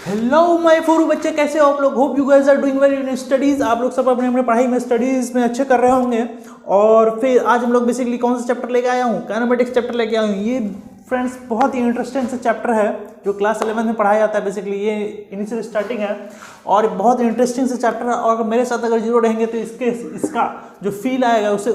Hello my फोरू बच्चे, कैसे हो आप लोग। Hope you guys are doing well in studies. आप लोग सब अपने अपने पढ़ाई में स्टडीज में अच्छे कर रहे होंगे। और फिर आज हम लोग बेसिकली कौन सा चैप्टर लेके आया हूँ, काइनेमेटिक्स चैप्टर लेके आया हूँ। ये फ्रेंड्स बहुत ही इंटरेस्टिंग सा चैप्टर है जो क्लास 11 में पढ़ाया जाता है। बेसिकली ये इनिशियल स्टार्टिंग है और बहुत इंटरेस्टिंग सा चैप्टर है। और मेरे साथ अगर जीरो रहेंगे तो इसका जो फील आएगा, उससे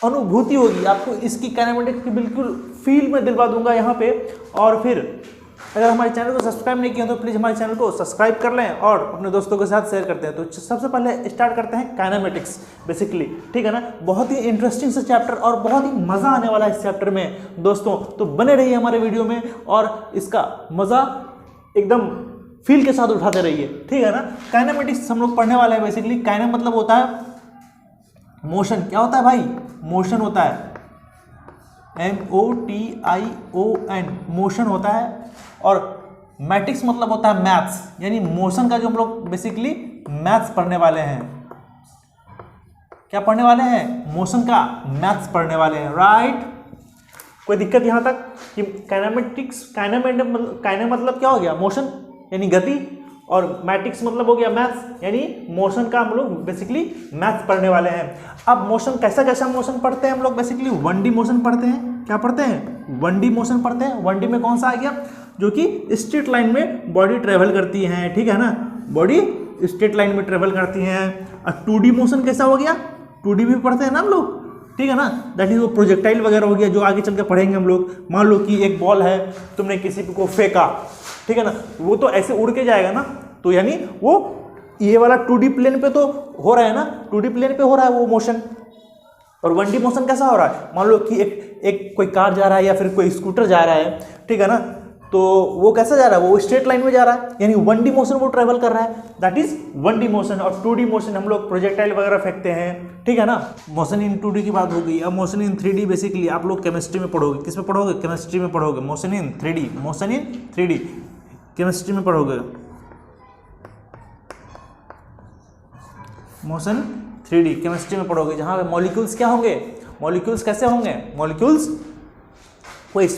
अनुभूति होगी आपको, इसकी काइनेमेटिक्स की बिल्कुल फील में दिलवा दूंगा यहाँ पे। और फिर अगर हमारे चैनल को सब्सक्राइब नहीं किया तो प्लीज़ हमारे चैनल को सब्सक्राइब कर लें और अपने दोस्तों के साथ शेयर करते हैं। तो सबसे पहले स्टार्ट करते हैं काइनेमेटिक्स बेसिकली, ठीक है ना। बहुत ही इंटरेस्टिंग से चैप्टर और बहुत ही मज़ा आने वाला है इस चैप्टर में दोस्तों। तो बने रहिए हमारे वीडियो में और इसका मज़ा एकदम फील के साथ उठाते रहिए, ठीक है ना। काइनेमेटिक्स हम लोग पढ़ने वाले हैं। बेसिकली काइने मतलब होता है मोशन। क्या होता है भाई? मोशन होता है, MOTION, मोशन होता है। और मैटिक्स मतलब होता है मैथ्स, यानी मोशन का जो हम लोग बेसिकली मैथ्स पढ़ने वाले हैं। क्या पढ़ने वाले हैं? मोशन का मैथ्स पढ़ने वाले हैं, राइट। कोई दिक्कत यहाँ तक कि काइनेमेटिक्स, काइने मतलब क्या हो गया? मोशन यानी गति, और मैटिक्स मतलब हो गया मैथ्स यानी मोशन का हम लोग बेसिकली मैथ्स पढ़ने वाले हैं। अब मोशन कैसा कैसा मोशन पढ़ते हैं हम लोग? बेसिकली 1D मोशन पढ़ते हैं। क्या पढ़ते हैं? 1D मोशन पढ़ते हैं। 1D में कौन सा आ गया? जो कि स्ट्रेट लाइन में बॉडी ट्रेवल करती है, ठीक है ना। बॉडी स्ट्रेट लाइन में ट्रेवल करती है। और 2D मोशन कैसा हो गया? 2D भी पढ़ते हैं ना हम लोग, ठीक है ना। दैट इज वो प्रोजेक्टाइल वगैरह हो गया जो आगे चल के पढ़ेंगे हम लोग। मान लो कि एक बॉल है, तुमने किसी को फेंका, ठीक है ना, वो तो ऐसे उड़ के जाएगा ना, तो यानी वो ये वाला 2D प्लेन पे तो हो रहा है ना, 2D प्लेन पे हो रहा है वो मोशन। और 1D मोशन कैसा हो रहा है? मान लो कि एक कोई कार जा रहा है या फिर कोई स्कूटर जा रहा है, ठीक है ना, तो वो कैसा जा रहा है? वो स्ट्रेट लाइन में जा रहा है, यानी 1D मोशन वो ट्रेवल कर रहा है, दैट इज 1D मोशन। और 2D मोशन हम लोग प्रोजेक्टाइल वगैरह फेंकते हैं, ठीक है ना। मोशन इन 2D की बात हो गई। अब मोशन इन 3D बेसिकली आप लोग केमिस्ट्री में पढ़ोगे। किस में पढ़ोगे? केमिस्ट्री में पढ़ोगे। Motion in 3D, motion in 3D chemistry में पढ़ोगे। मोशन 3D केमिस्ट्री में पढ़ोगे, जहाँ पे मॉलिक्यूल्स क्या होंगे? मॉलिक्यूल्स कैसे होंगे? मॉलिक्यूल्स कोई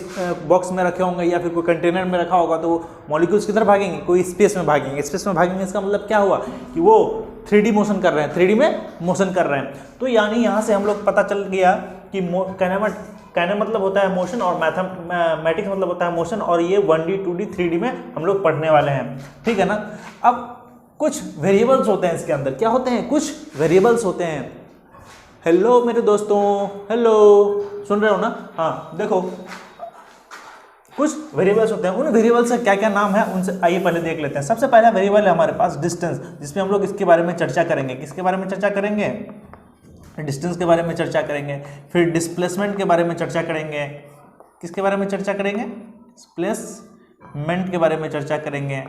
बॉक्स में रखे होंगे या फिर कोई कंटेनर में रखा होगा, तो वो मॉलिक्यूल्स किधर भागेंगे? कोई स्पेस में भागेंगे। स्पेस में भागेंगे इसका मतलब क्या हुआ कि वो 3D मोशन कर रहे हैं, 3D में मोशन कर रहे हैं। तो यानी यहाँ से हम लोग पता चल गया कि काइने मतलब होता है मोशन और मैथमेटिक्स मतलब होता है मोशन। और ये 1D 2D 3D में हम लोग पढ़ने वाले हैं, ठीक है ना। अब कुछ वेरिएबल्स होते हैं इसके अंदर। क्या होते हैं? कुछ वेरिएबल्स होते हैं। हेलो मेरे दोस्तों, हेलो, सुन रहे हो ना? हाँ, देखो कुछ वेरिएबल्स होते हैं। उन वेरिएबल्स का क्या क्या नाम है उनसे आइए पहले देख लेते हैं। सबसे पहला वेरिएबल है हमारे पास डिस्टेंस, जिसमें हम लोग इसके बारे में चर्चा करेंगे। किसके बारे में चर्चा करेंगे? डिस्टेंस के बारे में चर्चा करेंगे। फिर डिस्प्लेसमेंट के बारे में चर्चा करेंगे। किसके बारे में चर्चा करेंगे? डिस्प्लेसमेंट के बारे में चर्चा करेंगे,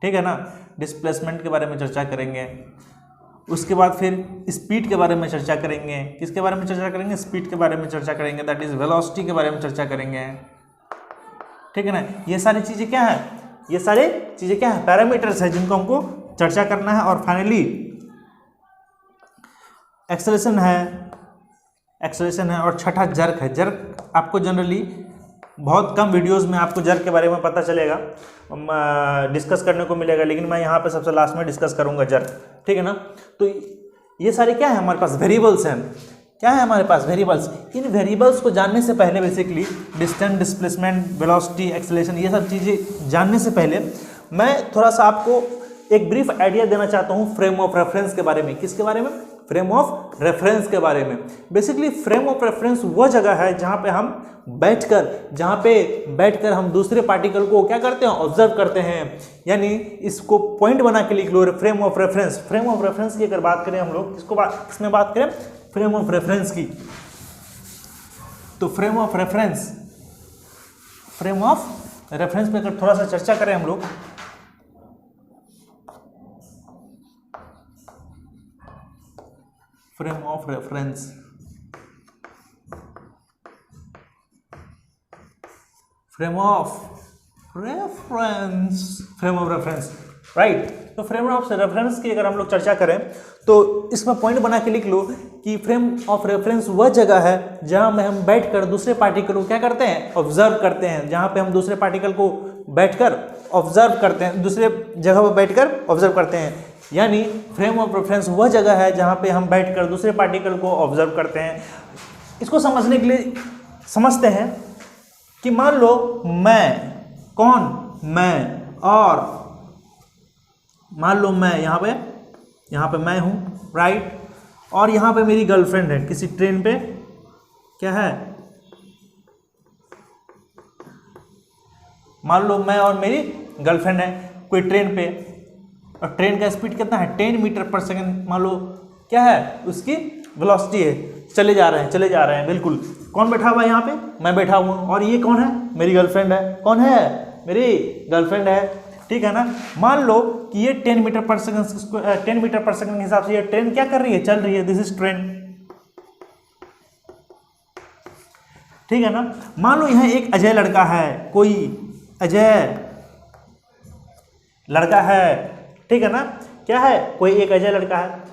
ठीक है ना। डिस्प्लेसमेंट के बारे में चर्चा करेंगे। उसके बाद फिर स्पीड के बारे में चर्चा करेंगे। किसके बारे में चर्चा करेंगे? स्पीड के बारे में चर्चा करेंगे, दैट इज वेलोसिटी के बारे में चर्चा करेंगे, ठीक है ना। ये सारी चीज़ें क्या है? ये सारी चीज़ें क्या है? पैरामीटर्स है जिनको हमको चर्चा करना है। और फाइनली एक्सेलरेशन है और छठा जर्क है। जर्क आपको जनरली बहुत कम वीडियोस में आपको जर्क के बारे में पता चलेगा, डिस्कस करने को मिलेगा, लेकिन मैं यहाँ पे सबसे लास्ट में डिस्कस करूँगा जर्क, ठीक है ना। तो ये सारे क्या है हमारे पास? वेरिएबल्स हैं। क्या है हमारे पास? वेरिएबल्स। इन वेरिएबल्स को जानने से पहले basically distance, displacement, velocity, acceleration, ये सब चीज़ें जानने से पहले मैं थोड़ा सा आपको एक ब्रीफ आइडिया देना चाहता हूँ फ्रेम ऑफ रेफरेंस के बारे में। किसके बारे में? फ्रेम ऑफ रेफरेंस के बारे में। बेसिकली फ्रेम ऑफ रेफरेंस वह जगह है जहाँ पे बैठकर हम दूसरे पार्टिकल को क्या करते हैं? ऑब्जर्व करते हैं, यानी इसको पॉइंट बना के लिख लो, frame of reference. Frame of reference की अगर बात करें हम लोग, किसमें बात करें? फ्रेम ऑफ रेफरेंस की। तो फ्रेम ऑफ रेफरेंस पे अगर थोड़ा सा चर्चा करें हम लोग, frame of reference, frame of reference, right. तो फ्रेम ऑफ रेफरेंस की अगर हम लोग चर्चा करें तो इसमें पॉइंट बना के लिख लो कि फ्रेम ऑफ रेफरेंस वह जगह है जहां में हम बैठकर दूसरे पार्टिकल को क्या करते हैं? ऑब्जर्व करते हैं। जहां पे हम दूसरे पार्टिकल को बैठकर ऑब्जर्व करते हैं, दूसरे जगह पर बैठकर ऑब्जर्व करते हैं। यानी फ्रेम ऑफ रेफरेंस वह जगह है जहाँ पे हम बैठकर दूसरे पार्टिकल को ऑब्जर्व करते हैं। इसको समझने के लिए समझते हैं कि मान लो मैं, कौन, मैं, और मान लो मैं यहाँ पे मैं हूँ, राइट, और यहाँ पे मेरी गर्लफ्रेंड है किसी ट्रेन पे, क्या है, मान लो मैं और मेरी गर्लफ्रेंड है कोई ट्रेन पे, और ट्रेन का स्पीड कितना है, 10 मीटर पर सेकंड, मान लो क्या है उसकी वेलोसिटी है, चले जा रहे हैं, बिल्कुल। कौन बैठा हुआ है यहाँ पे, मैं बैठा हुआ हूँ, और ये कौन है, मेरी गर्लफ्रेंड है। कौन है, मेरी गर्लफ्रेंड है, ठीक है ना। मान लो कि ये 10 मीटर पर सेकंड, 10 मीटर पर सेकंड के हिसाब से ये ट्रेन क्या कर रही है, चल रही है, दिस इज ट्रेन, ठीक है ना। मान लो यहाँ एक अजय लड़का है, कोई अजय लड़का है, ठीक है ना, क्या है, कोई एक अजय लड़का है।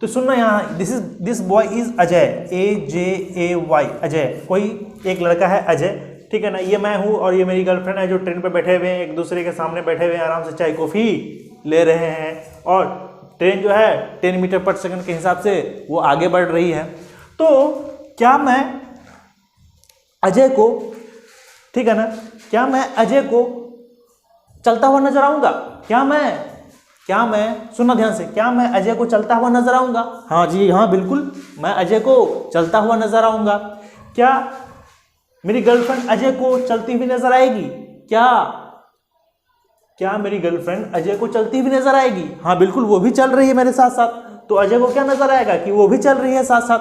तो सुनना यहाँ, this boy is Ajay, AJAY, Ajay, कोई एक लड़का है अजय, ठीक है ना। ये मैं हूँ और ये मेरी गर्लफ्रेंड है जो ट्रेन पे बैठे हुए हैं, एक दूसरे के सामने बैठे हुए हैं, आराम से चाय कॉफ़ी ले रहे हैं, और ट्रेन जो है 10 मीटर पर सेकंड के हिसाब से वो आगे बढ़ रही है। तो क्या मैं अजय को, ठीक है ना, क्या मैं अजय को चलता हुआ नजर आऊंगा, क्या मैं सुनना ध्यान से, क्या मैं अजय को चलता हुआ नजर आऊंगा, हाँ जी हाँ बिल्कुल, मैं अजय को चलता हुआ नजर आऊंगा। क्या मेरी गर्लफ्रेंड अजय को चलती हुई नजर आएगी, क्या मेरी गर्लफ्रेंड अजय को चलती हुई नजर आएगी, हाँ बिल्कुल, वो भी चल रही है मेरे साथ साथ, तो अजय को क्या नजर आएगा कि वो भी चल रही है साथ साथ।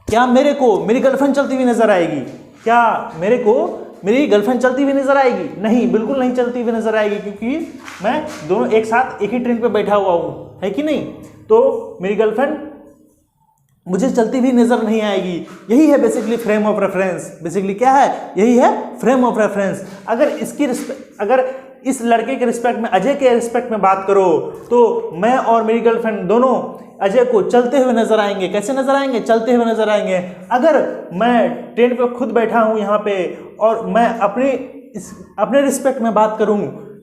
क्या मेरे को मेरी गर्लफ्रेंड चलती हुई नजर आएगी, क्या मेरे को मेरी गर्लफ्रेंड चलती हुई नजर आएगी, नहीं, बिल्कुल नहीं चलती हुई नजर आएगी, क्योंकि मैं दोनों एक साथ एक ही ट्रेन पे बैठा हुआ हूँ, है कि नहीं। तो मेरी गर्लफ्रेंड मुझे चलती हुई नजर नहीं आएगी। यही है basically frame of reference. Basically क्या है, यही है फ्रेम ऑफ रेफरेंस। अगर इस लड़के के रिस्पेक्ट में, अजय के रिस्पेक्ट में बात करो, तो मैं और मेरी गर्लफ्रेंड दोनों अजय को चलते हुए नजर आएंगे। कैसे नजर आएंगे, चलते हुए नजर आएंगे। अगर मैं ट्रेन पे खुद बैठा हूं यहाँ पे और मैं अपने रिस्पेक्ट में बात करूं,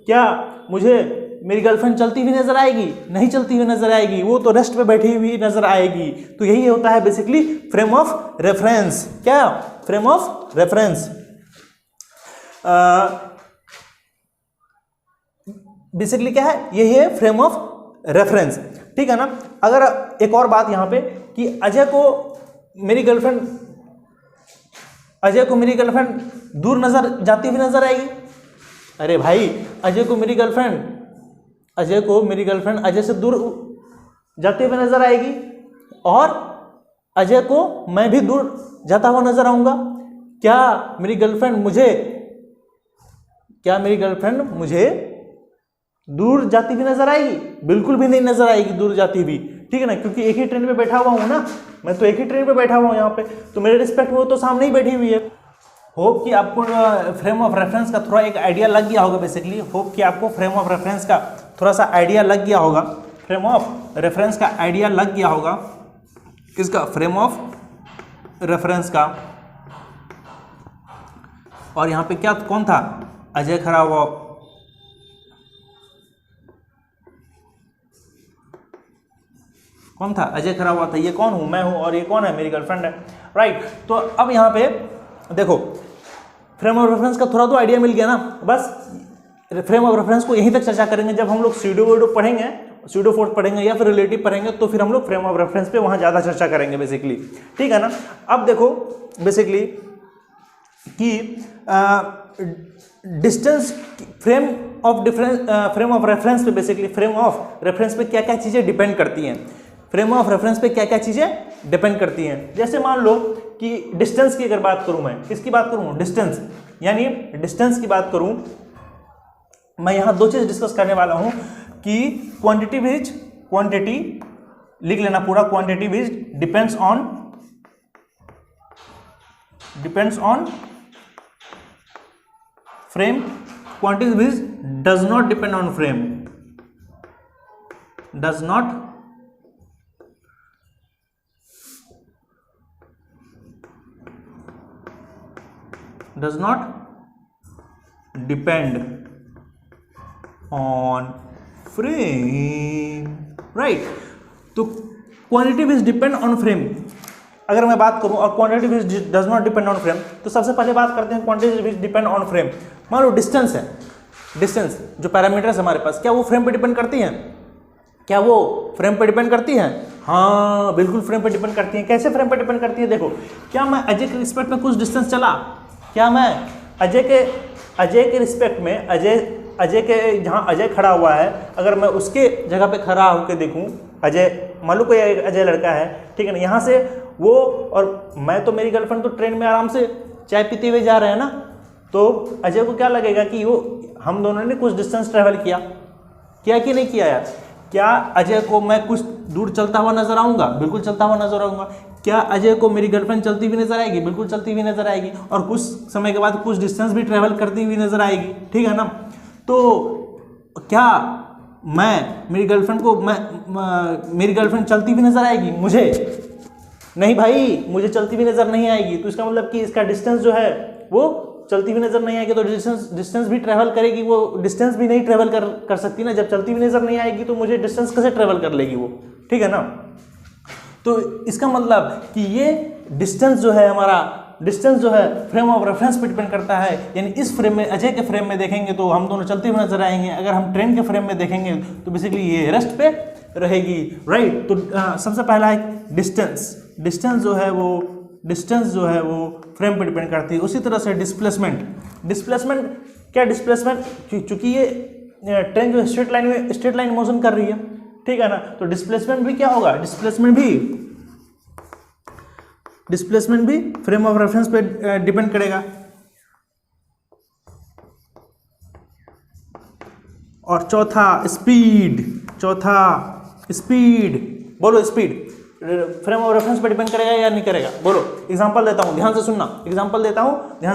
क्या मुझे मेरी गर्लफ्रेंड चलती हुई नजर आएगी, नहीं चलती हुई नजर आएगी, वो तो रेस्ट पे बैठी हुई नजर आएगी। तो यही होता है बेसिकली फ्रेम ऑफ रेफरेंस। क्या, फ्रेम ऑफ रेफरेंस। बेसिकली क्या है, यही है फ्रेम ऑफ रेफरेंस, ठीक है ना। अगर एक और बात यहाँ पे कि अजय को मेरी गर्लफ्रेंड दूर जाती हुई नजर आएगी। अरे भाई, अजय को मेरी गर्लफ्रेंड अजय से दूर जाते हुए नजर आएगी, और अजय को मैं भी दूर जाता हुआ नजर आऊंगा। क्या मेरी गर्लफ्रेंड मुझे दूर जाती हुई नजर आएगी, बिल्कुल भी नहीं नजर आएगी दूर जाती हुई, ठीक है ना, क्योंकि एक ही ट्रेन पे बैठा हुआ हूँ ना, मैं तो एक ही ट्रेन पे बैठा हुआ हूँ यहाँ पे, तो मेरे रिस्पेक्ट में वो तो सामने ही बैठी हुई है। होप कि आपको फ्रेम ऑफ रेफरेंस का थोड़ा एक आइडिया लग गया होगा। बेसिकली होप कि आपको फ्रेम ऑफ रेफरेंस का थोड़ा सा आइडिया लग गया होगा। फ्रेम ऑफ रेफरेंस का आइडिया लग गया होगा, किसका, फ्रेम ऑफ रेफरेंस का। और यहाँ पे क्या, कौन था, अजय खड़ा हुआ, कौन था, अजय खड़ा हुआ था। ये कौन हूँ, मैं हूँ, और ये कौन है, मेरी गर्लफ्रेंड है, राइट। तो अब यहाँ पे देखो, फ्रेम ऑफ रेफरेंस का थोड़ा तो आइडिया मिल गया ना। बस फ्रेम ऑफ रेफरेंस को यहीं तक चर्चा करेंगे। जब हम लोग स्यूडो पढ़ेंगे, स्यूडो फोर्स पढ़ेंगे या फिर रिलेटिव पढ़ेंगे, तो फिर हम लोग फ्रेम ऑफ रेफरेंस पे वहाँ ज़्यादा चर्चा करेंगे बेसिकली, ठीक है ना। अब देखो बेसिकली कि डिस्टेंस, फ्रेम ऑफ रेफरेंस पे, बेसिकली फ्रेम ऑफ रेफरेंस पे क्या क्या चीज़ें डिपेंड करती हैं, फ्रेम ऑफ रेफरेंस पे क्या क्या चीज़ें डिपेंड करती हैं। जैसे मान लो कि डिस्टेंस की अगर बात करूं, मैं किसकी बात करूं, डिस्टेंस, यानी डिस्टेंस की बात करूं, मैं यहां दो चीज़ डिस्कस करने वाला हूं कि क्वांटिटी लिख लेना पूरा, quantity which depends on frame, quantity which does not depend on frame, does not depend on frame, right. तो quantity which depend on frame अगर मैं बात करूं और quantity which does not depend on frame, तो सबसे पहले बात करते हैं quantity which depend on frame. मान लो डिस्टेंस है, डिस्टेंस जो पैरामीटर्स हमारे पास, क्या वो फ्रेम पे डिपेंड करती हैं? क्या वो फ्रेम पे डिपेंड करती हैं? हाँ बिल्कुल फ्रेम पे डिपेंड करती हैं। कैसे फ्रेम पे डिपेंड करती है? देखो, क्या मैं अजय के रिस्पेक्ट में कुछ डिस्टेंस चला, क्या मैं अजय के रिस्पेक्ट में अजय के जहाँ अजय खड़ा हुआ है, अगर मैं उसके जगह पे खड़ा होकर देखूँ, अजय मान लो कोई अजय लड़का है, ठीक है ना, यहाँ से वो और मैं तो मेरी गर्लफ्रेंड तो ट्रेन में आराम से चाय पीते हुए जा रहे हैं ना, तो अजय को क्या लगेगा कि वो हम दोनों ने कुछ डिस्टेंस ट्रैवल किया कि नहीं किया यार? क्या अजय को मैं कुछ दूर चलता हुआ नजर आऊँगा? बिल्कुल चलता हुआ नजर आऊँगा। क्या अजय को मेरी गर्लफ्रेंड चलती हुई नजर आएगी? बिल्कुल चलती हुई नजर आएगी, और कुछ समय के बाद कुछ डिस्टेंस भी ट्रैवल करती हुई नजर आएगी, ठीक है ना। तो क्या मेरी गर्लफ्रेंड चलती हुई नजर आएगी मुझे? नहीं भाई, मुझे चलती हुई नजर नहीं आएगी। तो इसका मतलब कि इसका डिस्टेंस जो है वो चलती हुई नजर नहीं आएगी, तो डिस्टेंस भी ट्रैवल करेगी, वो डिस्टेंस भी नहीं ट्रैवल कर सकती ना। जब चलती हुई नजर नहीं आएगी तो मुझे डिस्टेंस कैसे ट्रैवल कर लेगी वो, ठीक है ना। तो इसका मतलब कि ये डिस्टेंस जो है हमारा, डिस्टेंस जो है फ्रेम ऑफ रेफरेंस पे डिपेंड करता है। यानी इस फ्रेम में, अजय के फ्रेम में देखेंगे तो हम दोनों चलते हुए नजर आएंगे, अगर हम ट्रेन के फ्रेम में देखेंगे तो बेसिकली ये रेस्ट पे रहेगी, राइट। तो सबसे पहला है डिस्टेंस जो है वो फ्रेम पे डिपेंड करती है। उसी तरह से डिस्प्लेसमेंट क्या, डिस्प्लेसमेंट चूंकि ये ट्रेन जो स्ट्रेट लाइन मोशन कर रही है, ठीक है ना, तो डिस्प्लेसमेंट भी क्या होगा? डिस्प्लेसमेंट भी फ्रेम ऑफ रेफरेंस पे डिपेंड करेगा। और चौथा स्पीड, बोलो स्पीड फ्रेम ऑफ रेफरेंस पे डिपेंड करेगा या नहीं करेगा? बोलो। एग्जांपल देता हूं, ध्यान से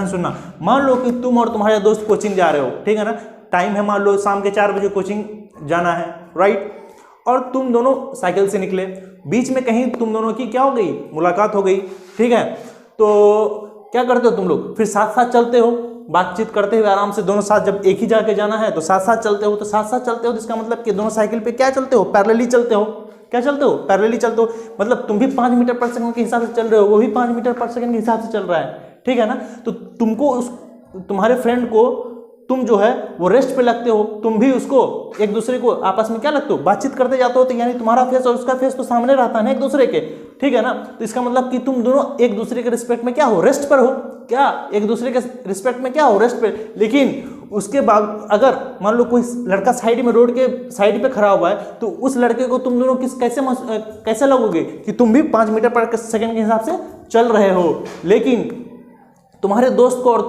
सुनना। मान लो कि तुम और तुम्हारे दोस्त कोचिंग जा रहे हो, ठीक है ना, टाइम है मान लो शाम के 4 बजे कोचिंग जाना है, राइट। और तुम दोनों साइकिल से निकले, बीच में कहीं तुम दोनों की क्या हो गई? मुलाकात हो गई, ठीक है। तो क्या करते हो तुम लोग? फिर साथ साथ चलते हो, बातचीत करते हुए आराम से दोनों साथ, जब एक ही जाके जाना है तो साथ साथ चलते हो। तो इसका मतलब कि दोनों साइकिल पे क्या चलते हो? पैरेलली चलते हो। क्या चलते हो? पैरेलली चलते हो। मतलब तुम भी 5 मीटर पर सेकंड के हिसाब से चल रहे हो, वो भी 5 मीटर पर सेकंड के हिसाब से चल रहा है, ठीक है ना। तो तुमको तुम्हारे फ्रेंड को तुम जो है वो रेस्ट पे लगते हो, तुम भी उसको एक दूसरे को आपस में क्या लगते हो? बातचीत करते जाते हो, तो यानी तुम्हारा फेस और उसका फेस तो सामने रहता है ना एक दूसरे के, ठीक है ना। तो इसका मतलब कि तुम दोनों एक दूसरे के रिस्पेक्ट में क्या हो? रेस्ट पर हो। क्या एक दूसरे के रिस्पेक्ट में क्या हो? रेस्ट पे। लेकिन उसके बाद अगर मान लो कोई लड़का साइड में, रोड के साइड पे खड़ा हुआ है, तो उस लड़के को तुम दोनों कैसे लगोगे कि तुम भी 5 मीटर पर सेकंड के हिसाब से चल रहे हो, लेकिन तुम्हारे दोस्त और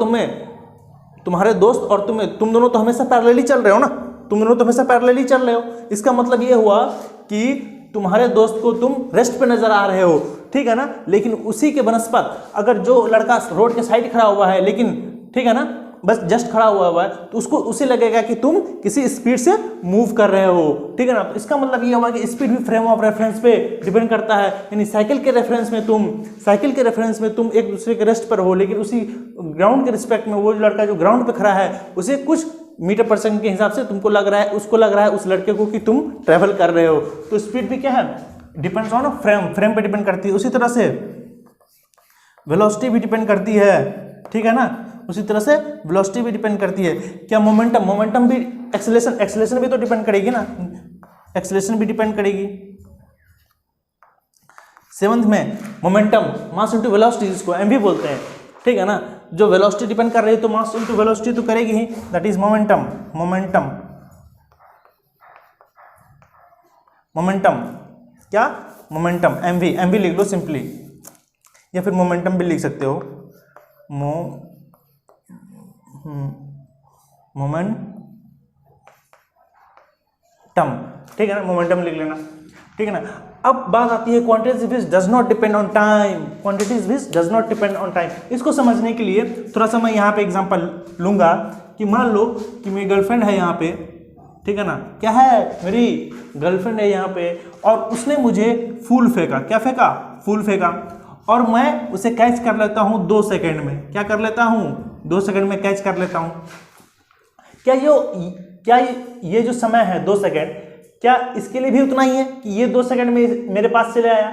तुम दोनों तो हमेशा पैरेलली चल रहे हो ना, तुम दोनों तो हमेशा पैरेलली चल रहे हो। इसका मतलब ये हुआ कि तुम्हारे दोस्त को तुम रेस्ट पे नजर आ रहे हो, ठीक है ना। लेकिन उसी के बनस्पत अगर जो लड़का रोड के साइड खड़ा हुआ है, लेकिन ठीक है ना, बस जस्ट खड़ा हुआ है, तो उसको उसे लगेगा कि तुम किसी स्पीड से मूव कर रहे हो, ठीक है ना। तो इसका मतलब ये हुआ कि स्पीड भी फ्रेम ऑफ रेफरेंस पे डिपेंड करता है। यानी साइकिल के रेफरेंस में तुम एक दूसरे के रेस्ट पर हो, लेकिन उसी ग्राउंड के रिस्पेक्ट में वो लड़का जो ग्राउंड पे खड़ा है उसे कुछ मीटर पर सेकंड के हिसाब से उसको लग रहा है उस लड़के को कि तुम ट्रेवल कर रहे हो। तो स्पीड भी क्या है? डिपेंड्स ऑन फ्रेम पे डिपेंड करती है। उसी तरह से वेलोसिटी भी डिपेंड करती है, ठीक है ना। उसी तरह से वेलोसिटी भी डिपेंड करती है। क्या मोमेंटम भी, एक्सेलरेशन भी तो डिपेंड करेगी ना, एक्सेलरेशन भी डिपेंड करेगी। 7th में मोमेंटम, मास इनटू वेलोसिटी, जिसको एमवी बोलते हैं, ठीक है ना। जो वेलोसिटी डिपेंड कर रही है तो मास इनटू वेलोसिटी तो करेगी ही, दैट इज मोमेंटम। क्या? मोमेंटम, एमवी लिख लो सिंपली, या फिर मोमेंटम भी लिख सकते हो, मोमेंटम, ठीक है ना, मोमेंटम लिख लेना, ठीक है ना। अब बात आती है quantities which does not depend on time. इसको समझने के लिए थोड़ा सा मैं यहाँ पे एग्जांपल लूंगा कि मान लो कि मेरी गर्लफ्रेंड है यहाँ पे, ठीक है ना, क्या है, मेरी गर्लफ्रेंड है यहाँ पे, और उसने मुझे फूल फेंका। क्या फेंका? फूल फेंका, और मैं उसे कैच कर लेता हूँ 2 सेकंड में। क्या कर लेता हूँ? 2 सेकंड में कैच कर लेता हूँ। क्या क्या ये जो समय है 2 सेकंड, क्या इसके लिए भी उतना ही है कि ये 2 सेकंड में मेरे पास चले आया,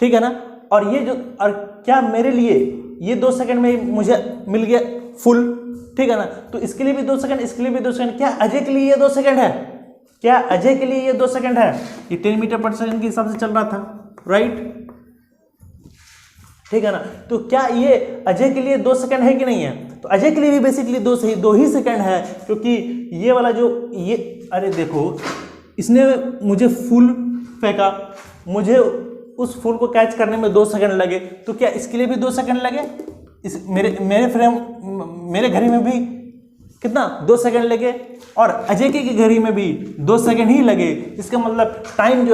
ठीक है ना। और ये जो, और क्या मेरे लिए ये 2 सेकंड में मुझे मिल गया फुल, ठीक है ना। तो इसके लिए भी 2 सेकंड, इसके लिए भी 2 सेकंड। क्या अजय के लिए ये 2 सेकंड है? क्या अजय के लिए ये 2 सेकंड है? ये 10 मीटर पर सेकंड के हिसाब से चल रहा था, राइट, ठीक है ना। तो क्या ये अजय के लिए 2 सेकंड है कि नहीं है? तो अजय के लिए भी बेसिकली 2 ही सेकंड है, क्योंकि ये वाला जो ये, अरे देखो, इसने मुझे फूल फेंका, मुझे उस फूल को कैच करने में 2 सेकंड लगे, तो क्या इसके लिए भी 2 सेकंड लगे? इस मेरे घड़ी में भी कितना 2 सेकंड लगे, और अजय के घड़ी में भी 2 सेकंड ही लगे। इसका मतलब टाइम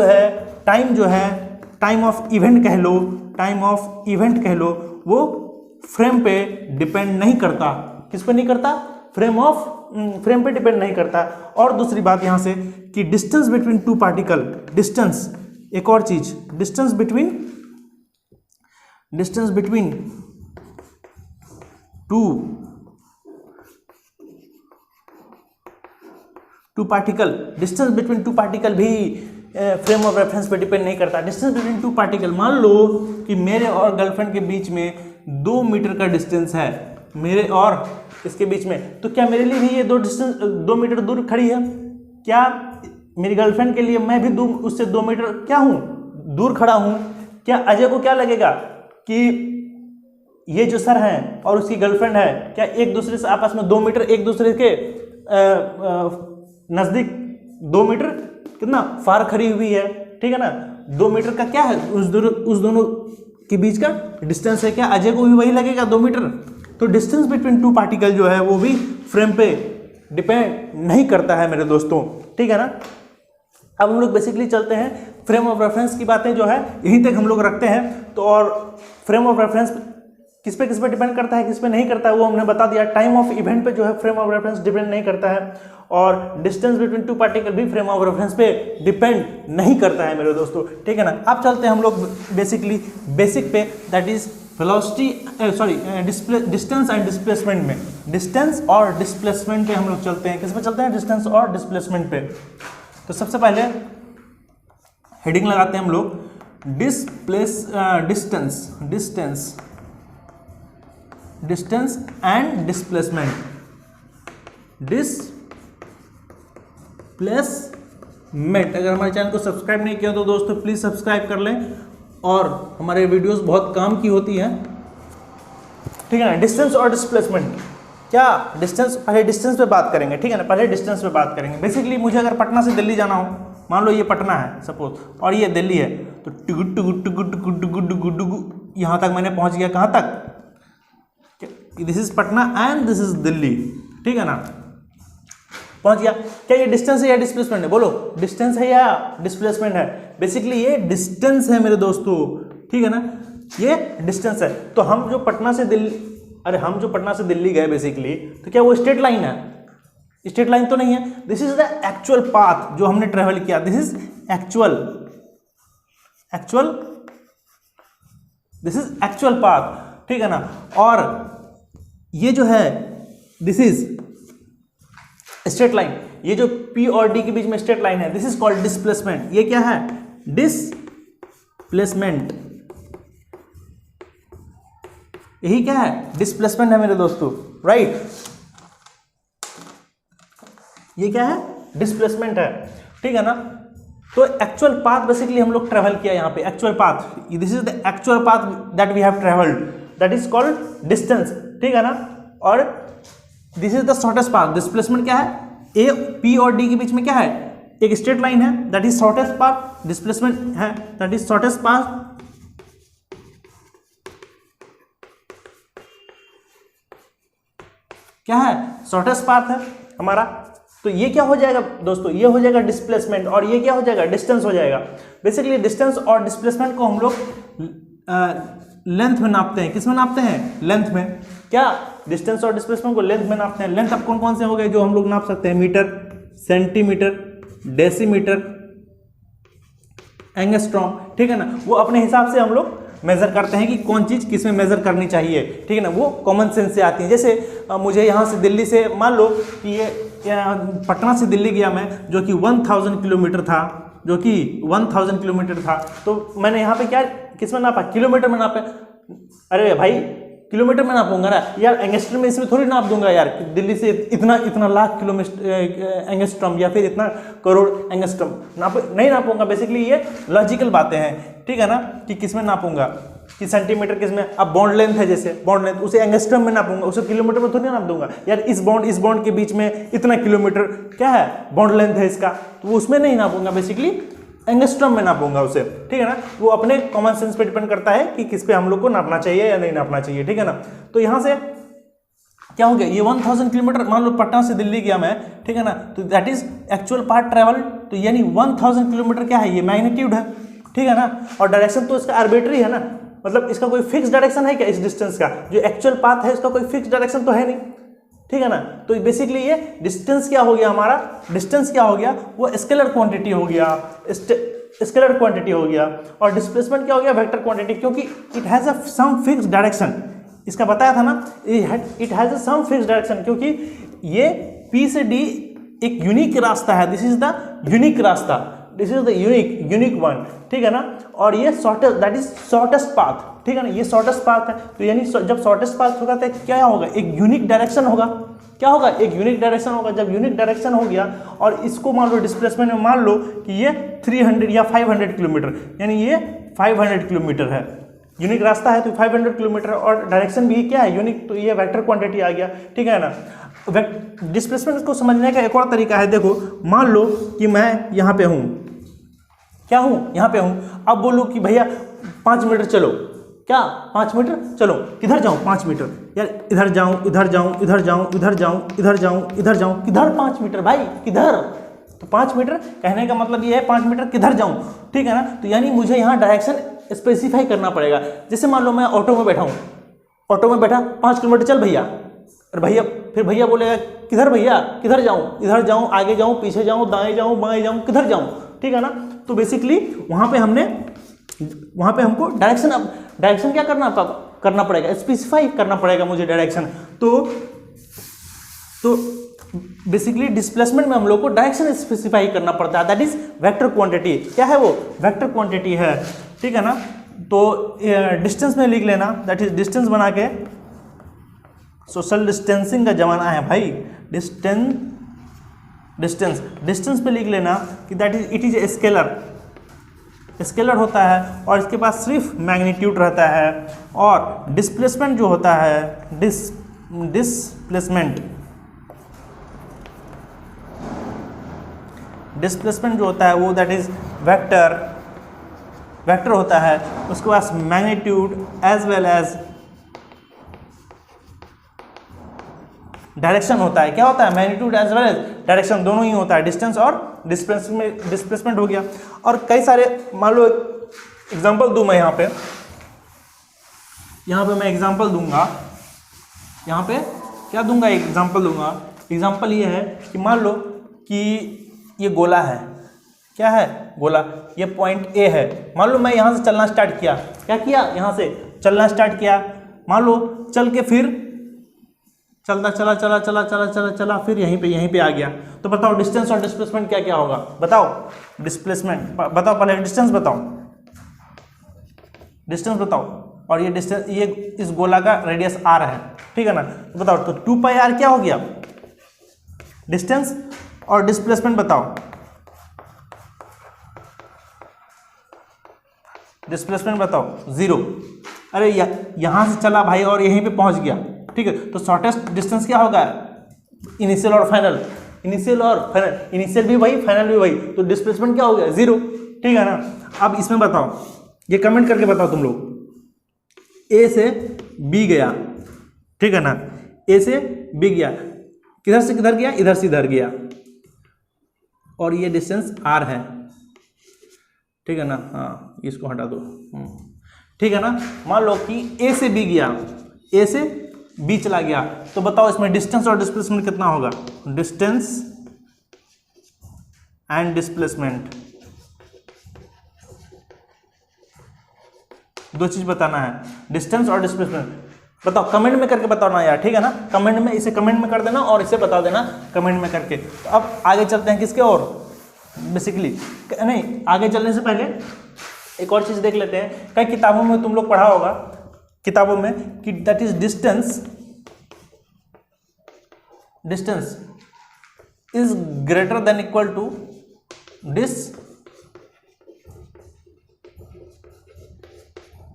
जो है टाइम ऑफ इवेंट कह लो, टाइम ऑफ इवेंट कह लो, वो फ्रेम पे डिपेंड नहीं करता। किस पे नहीं करता? फ्रेम पे डिपेंड नहीं करता। और दूसरी बात यहां से कि डिस्टेंस बिटवीन 2 पार्टिकल, डिस्टेंस, एक और चीज, distance between 2 particle, distance between 2 particle भी फ्रेम ऑफ रेफरेंस पे डिपेंड नहीं करता। डिस्टेंस बिटवीन 2 पार्टिकल, मान लो कि मेरे और गर्लफ्रेंड के बीच में 2 मीटर का डिस्टेंस है, मेरे और इसके बीच में, तो क्या मेरे लिए भी ये 2 मीटर दूर खड़ी है? क्या मेरी गर्लफ्रेंड के लिए मैं भी उससे 2 मीटर क्या हूं, दूर खड़ा हूं? क्या अजय को क्या लगेगा कि ये जो सर हैं और उसकी गर्लफ्रेंड है, क्या एक दूसरे से आपस में 2 मीटर, एक दूसरे के नजदीक 2 मीटर कितना फार खड़ी हुई है, ठीक है ना। 2 मीटर का क्या है, उस दोनों के बीच का डिस्टेंस है। क्या अजय को भी वही लगेगा 2 मीटर? तो डिस्टेंस बिटवीन 2 पार्टिकल जो है वो भी फ्रेम पे डिपेंड नहीं करता है मेरे दोस्तों, ठीक है ना। अब हम लोग बेसिकली चलते हैं फ्रेम ऑफ रेफरेंस की बातें जो है यहीं तक हम लोग रखते हैं। तो और फ्रेम ऑफ रेफरेंस किस पे डिपेंड करता है, किस पे नहीं करता है, वो हमने बता दिया। टाइम ऑफ इवेंट पे जो है फ्रेम ऑफ रेफरेंस डिपेंड नहीं करता है, और डिस्टेंस बिटवीन 2 पार्टिकल भी फ्रेम ऑफ रेफरेंस पे डिपेंड नहीं करता है मेरे दोस्तों, ठीक है ना। अब चलते हैं हम लोग बेसिकली बेसिक पे, that is velocity distance and displacement में। डिस्टेंस और डिस्प्लेसमेंट पे हम लोग चलते हैं। किस पे चलते हैं? डिस्टेंस और डिस्प्लेसमेंट पे। तो सबसे पहले हेडिंग लगाते हैं हम लोग, डिस्टेंस एंड डिस्प्लेसमेंट। डिस्प्लेसमेंट, अगर हमारे चैनल को सब्सक्राइब नहीं किया तो दोस्तों प्लीज सब्सक्राइब कर लें, और हमारे वीडियोस बहुत काम की होती हैं, ठीक है ना। डिस्टेंस और डिस्प्लेसमेंट, क्या डिस्टेंस, पहले डिस्टेंस पे बात करेंगे, ठीक है ना। पहले डिस्टेंस पे बात करेंगे। बेसिकली मुझे अगर पटना से दिल्ली जाना हो, मान लो ये पटना है सपोज, और ये दिल्ली है, तो too good too good too good too good too good too good too good यहाँ तक मैंने पहुँच गया। कहाँ तक? This is Patna and this is Delhi, ठीक है ना, पहुंच गया। क्या ये डिस्टेंस है या डिस्प्लेसमेंट है? बोलो, डिस्टेंस है या डिस्प्लेसमेंट है? बेसिकली ये डिस्टेंस है मेरे दोस्तों, ठीक है ना, ये डिस्टेंस है। तो हम जो पटना से दिल्ली गए बेसिकली, तो क्या वो स्ट्रेट लाइन है? स्ट्रेट लाइन तो नहीं है। This is the actual path जो हमने ट्रेवल किया, दिस इज एक्चुअल पाथ, ठीक है ना। और ये जो है दिस इज स्ट्रेट लाइन, ये जो P और D के बीच में स्ट्रेट लाइन है, दिस इज कॉल्ड डिस्प्लेसमेंट। ये क्या है? डिस्प्लेसमेंट। यही क्या है? डिस्प्लेसमेंट है मेरे दोस्तों, राइट। ये क्या है? डिस्प्लेसमेंट है, ठीक है ना। तो एक्चुअल पाथ बेसिकली हम लोग ट्रेवल किया यहाँ पे, actual path, this is the actual path that we have travelled, that is called distance, ठीक है ना। और this is the shortest path. Displacement क्या है? ए P और D के बीच में क्या है? एक स्ट्रेट लाइन है, that is shortest path. Displacement है, दैट इज शॉर्टेस्ट पाथ। क्या है? शॉर्टेस्ट पाथ है हमारा। तो ये क्या हो जाएगा दोस्तों? ये हो जाएगा डिस्प्लेसमेंट, और ये क्या हो जाएगा? डिस्टेंस हो जाएगा। बेसिकली डिस्टेंस और डिस्प्लेसमेंट को हम लोग लेंथ में नापते हैं। किस में नापते हैं? लेंथ में। क्या? डिस्टेंस और डिस्प्लेसमेंट को लेंथ में नापते हैं। लेंथ अब कौन कौन से हो गए जो हम लोग नाप सकते हैं? मीटर, सेंटीमीटर, डेसीमीटर, एंगस्ट्रॉम, ठीक है ना। वो अपने हिसाब से हम लोग मेजर करते हैं कि कौन चीज़ किस में मेजर करनी चाहिए, ठीक है ना। वो कॉमन सेंस से आती है। जैसे मुझे यहाँ से दिल्ली से मान लो कि ये पटना से दिल्ली गया मैं, जो कि 1000 किलोमीटर था, जो कि 1000 किलोमीटर था, तो मैंने यहाँ पे क्या किस में नापा, किलोमीटर में नापे। अरे भाई किलोमीटर में नापूंगा ना यार, एंगस्ट्रम में इसमें थोड़ी नाप दूंगा यार, दिल्ली से इतना लाख किलोमीटर एंगस्ट्रम या फिर इतना करोड़ एंगस्ट्रम नहीं नापूंगा। बेसिकली ये लॉजिकल बातें हैं, ठीक है ना, कि किस में नापूंगा, कि सेंटीमीटर किस में। अब बॉन्ड लेंथ है, जैसे बॉन्ड लेंथ उसे एंगस्ट्रम में नापूंगा, उसे किलोमीटर में थोड़ी नाप दूंगा यार। इस बॉन्ड के बीच में इतना किलोमीटर क्या है, बॉन्ड लेंथ है इसका, तो वो उसमें नहीं नापूंगा, बेसिकली एंगस्ट्रम में नापूंगा उसे, ठीक है ना। वो अपने कॉमन सेंस पे डिपेंड करता है कि किस पे हम लोग को नापना चाहिए या नहीं नापना चाहिए, ठीक है ना। तो यहाँ से क्या हो गया, ये 1000 किलोमीटर, मान लो पटना से दिल्ली गया मैं, ठीक है ना, तो that is actual part travel, तो यानी 1000 किलोमीटर क्या है, ये मैग्नीट्यूड है, ठीक है ना। और डायरेक्शन तो इसका आर्बिट्री है ना, मतलब इसका कोई फिक्स डायरेक्शन है क्या इस डिस्टेंस का, जो एक्चुअल पाथ है इसका कोई फिक्स डायरेक्शन तो है नहीं, ठीक है ना। तो बेसिकली ये डिस्टेंस क्या हो गया हमारा, डिस्टेंस क्या हो गया, वो स्केलर क्वांटिटी हो गया, स्केलर क्वांटिटी हो गया। और डिस्प्लेसमेंट क्या हो गया, वेक्टर क्वांटिटी, क्योंकि it has a some fix direction, इसका बताया था ना, it has a some fix direction, क्योंकि ये P से D एक यूनिक रास्ता है, दिस इज द यूनिक रास्ता, this is the unique one, ठीक है ना। और ये shortest, that is shortest path, ठीक है ना, ये शॉर्टेस्ट पाथ है। तो यानी जब शॉर्टेस्ट पाथ होगा तो क्या होगा, एक यूनिक डायरेक्शन होगा, क्या होगा, एक यूनिक डायरेक्शन होगा। जब यूनिक डायरेक्शन हो गया और इसको मान लो डिस्प्लेसमेंट में मान लो कि ये 300 या 500 किलोमीटर, यानी ये 500 किलोमीटर है, यूनिक रास्ता है तो 500 किलोमीटर, और डायरेक्शन भी क्या है, यूनिक, तो ये वेक्टर क्वांटिटी आ गया, ठीक है ना। डिस्प्लेसमेंट को समझने का एक और तरीका है, देखो मान लो कि मैं यहाँ पे हूँ, क्या हूँ, यहाँ पे हूँ, अब बोलो कि भैया 5 मीटर चलो, क्या 5 मीटर चलो, किधर जाऊँ 5 मीटर, यार इधर जाऊँ, इधर जाऊँ, इधर जाऊँ, इधर जाऊँ, इधर जाऊँ, इधर जाऊँ, किधर 5 मीटर भाई, किधर, तो 5 मीटर कहने का मतलब ये है 5 मीटर किधर जाऊँ, ठीक है ना। तो यानी मुझे यहाँ डायरेक्शन स्पेसिफाई करना पड़ेगा। जैसे मान लो मैं ऑटो में बैठा हूँ, ऑटो में बैठा, 5 किलोमीटर चल भैया, अरे भैया, फिर भैया बोलेगा किधर भैया, किधर जाऊँ, इधर जाऊँ, आगे जाऊँ, पीछे जाऊँ, दाएँ जाऊँ, बाएँ जाऊँ, किधर जाऊँ, ठीक है ना। तो बेसिकली वहाँ पे हमको डायरेक्शन क्या करना पड़ेगा, स्पेसिफाई करना पड़ेगा मुझे डायरेक्शन। तो बेसिकली डिस्प्लेसमेंट में हम लोग को डायरेक्शन स्पेसिफाई करना पड़ता है, दैट इज वेक्टर क्वांटिटी। क्या है वो, वेक्टर क्वांटिटी है, ठीक है ना। तो डिस्टेंस में लिख लेना, दैट इज डिस्टेंस बना के, सोशल डिस्टेंसिंग का जमाना है भाई, डिस्टेंस पे लिख लेना कि that is, it is a scalar होता है, और इसके पास सिर्फ मैग्नीट्यूड रहता है। और डिस्प्लेसमेंट जो होता है, डिस्प्लेसमेंट जो होता है वो दैट इज वेक्टर होता है, उसके पास magnitude as well as direction होता है। क्या होता है, magnitude as well as direction, दोनों ही होता है। डिस्टेंस और डिस्प्लेसमेंट हो गया। और कई सारे, मान लो एग्जांपल दूं मैं, यहाँ पे मैं एग्जांपल दूंगा, यहाँ पे क्या दूंगा, एग्जांपल दूंगा। एग्जांपल ये है कि मान लो कि ये गोला है, क्या है, गोला, ये पॉइंट ए है। मान लो मैं यहाँ से चलना स्टार्ट किया, क्या किया, यहाँ से चलना स्टार्ट किया, मान लो चल के फिर चलता चला फिर यहीं पे आ गया। तो बताओ डिस्टेंस और डिस्प्लेसमेंट क्या क्या होगा, बताओ। डिस्प्लेसमेंट बताओ, पहले डिस्टेंस बताओ। और ये डिस्टेंस, ये इस गोला का रेडियस r है, ठीक है ना। तो बताओ, तो 2πr क्या हो गया, डिस्टेंस, और डिस्प्लेसमेंट बताओ, डिस्प्लेसमेंट बताओ, 0। अरे यहाँ से चला भाई और यहीं पे पहुँच गया, ठीक है। तो शॉर्टेस्ट डिस्टेंस क्या होगा, इनिशियल और फाइनल, इनिशियल भी वही, फाइनल भी वही, तो डिस्प्लेसमेंट क्या हो गया, 0, ठीक है ना। अब इसमें बताओ, ये कमेंट करके बताओ तुम लोग, ए से बी गया, ठीक है ना, ए से बी गया, किधर से किधर गया, इधर से इधर गया, और ये डिस्टेंस r है, ठीक है ना। हाँ, इसको हटा दो, ठीक है ना। मान लो कि ए से बी गया, ए से बी चला गया, तो बताओ इसमें डिस्टेंस और डिस्प्लेसमेंट कितना होगा, डिस्टेंस एंड डिस्प्लेसमेंट, दो चीज बताना है, डिस्टेंस और डिस्प्लेसमेंट। बताओ, कमेंट में करके बताओ ना यार, ठीक है ना, कमेंट में, इसे कमेंट में कर देना और इसे बता देना कमेंट में करके। तो अब आगे चलते हैं किसके और, बेसिकली नहीं, आगे चलने से पहले एक और चीज़ देख लेते हैं। कई किताबों में तुम लोग पढ़ा होगा, किताबों में, कि that is distance is greater than equal to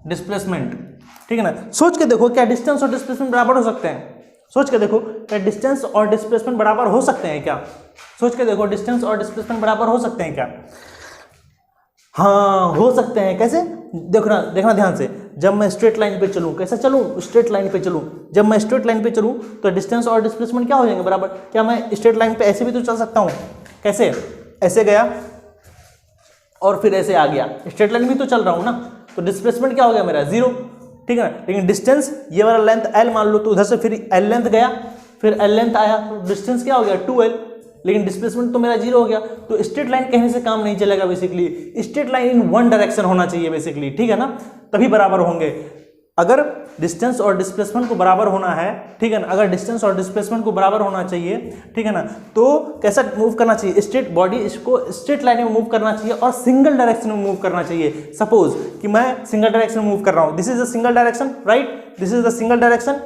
displacement, ठीक है ना। सोच के देखो, क्या डिस्टेंस और डिस्प्लेसमेंट बराबर हो सकते हैं? सोच के देखो, क्या डिस्टेंस और डिस्प्लेसमेंट बराबर हो सकते हैं क्या? सोच के देखो, डिस्टेंस और डिस्प्लेसमेंट बराबर हो सकते हैं क्या? हाँ, हो सकते हैं। कैसे? देखना ध्यान से। जब मैं स्ट्रेट लाइन पे चलूँ, कैसे चलूँ? स्ट्रेट लाइन पे चलूँ। जब मैं स्ट्रेट लाइन पे चलूँ तो डिस्टेंस और डिस्प्लेसमेंट क्या हो जाएंगे? बराबर। क्या मैं स्ट्रेट लाइन पे ऐसे भी तो चल सकता हूँ? कैसे? ऐसे गया और फिर ऐसे आ गया, स्ट्रेट लाइन भी तो चल रहा हूँ ना, तो डिस्प्लेसमेंट क्या हो गया मेरा? 0, ठीक है। लेकिन डिस्टेंस, ये वाला लेंथ L मान लो, तो उधर से फिर L लेंथ गया, फिर L लेंथ आया, तो डिस्टेंस क्या हो गया? 2L, लेकिन डिस्प्लेसमेंट तो मेरा 0 हो गया। तो स्ट्रेट लाइन कहने से काम नहीं चलेगा basically, straight line in one direction होना चाहिए बेसिकली, ठीक है ना, तभी बराबर होंगे। अगर डिस्टेंस और डिस्प्लेसमेंट को बराबर होना है, ठीक है ना, अगर डिस्टेंस और डिस्प्लेसमेंट को बराबर होना चाहिए, ठीक है ना, तो कैसा मूव करना चाहिए? स्ट्रेट बॉडी इसको स्ट्रेट लाइन में मूव करना चाहिए और सिंगल डायरेक्शन में मूव करना चाहिए। सपोज कि मैं सिंगल डायरेक्शन में मूव कर रहा हूं, this is the single direction, right, this is the single direction,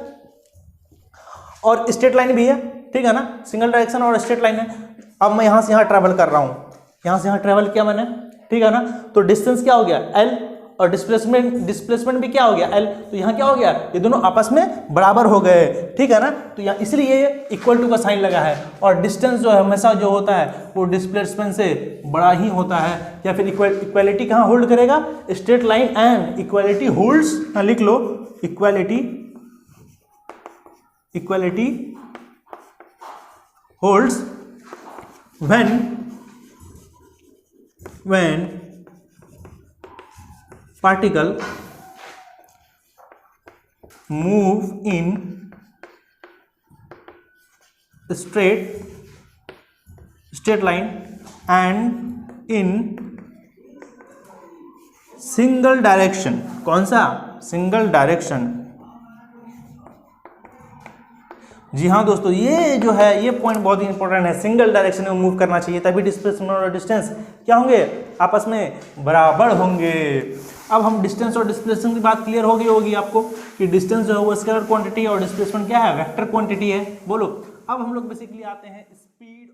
और स्ट्रेट लाइन भी है, ठीक है ना, सिंगल डायरेक्शन और स्ट्रेट लाइन है। अब मैं यहां से यहां ट्रैवल कर रहा हूं, यहां से यहां ट्रैवल किया मैंने, ठीक है ना, तो डिस्टेंस क्या हो गया? L, और डिस्प्लेसमेंट भी क्या हो गया? L। तो यहाँ क्या हो गया? ये दोनों आपस में बराबर हो गए, ठीक है ना। तो यहाँ इसलिए ये इक्वल टू का साइन लगा है, और डिस्टेंस जो है हमेशा जो होता है वो डिस्प्लेसमेंट से बड़ा ही होता है, या फिर इक्वालिटी कहाँ होल्ड करेगा? Straight line and equality holds, लिख लो, equality holds when particle move in straight line and in single direction। कौन सा? Single direction. जी हाँ दोस्तों, ये जो है ये पॉइंट बहुत ही इंपॉर्टेंट है, सिंगल डायरेक्शन में मूव करना चाहिए, तभी डिस्प्लेसमेंट और डिस्टेंस क्या होंगे? आपस में बराबर होंगे। अब हम डिस्टेंस और डिस्प्लेसमेंट की बात क्लियर हो गई होगी आपको, कि डिस्टेंस जो है वो स्केलर क्वांटिटी और डिस्प्लेसमेंट क्या है? वेक्टर क्वांटिटी है। बोलो। अब हम लोग बेसिकली आते हैं स्पीड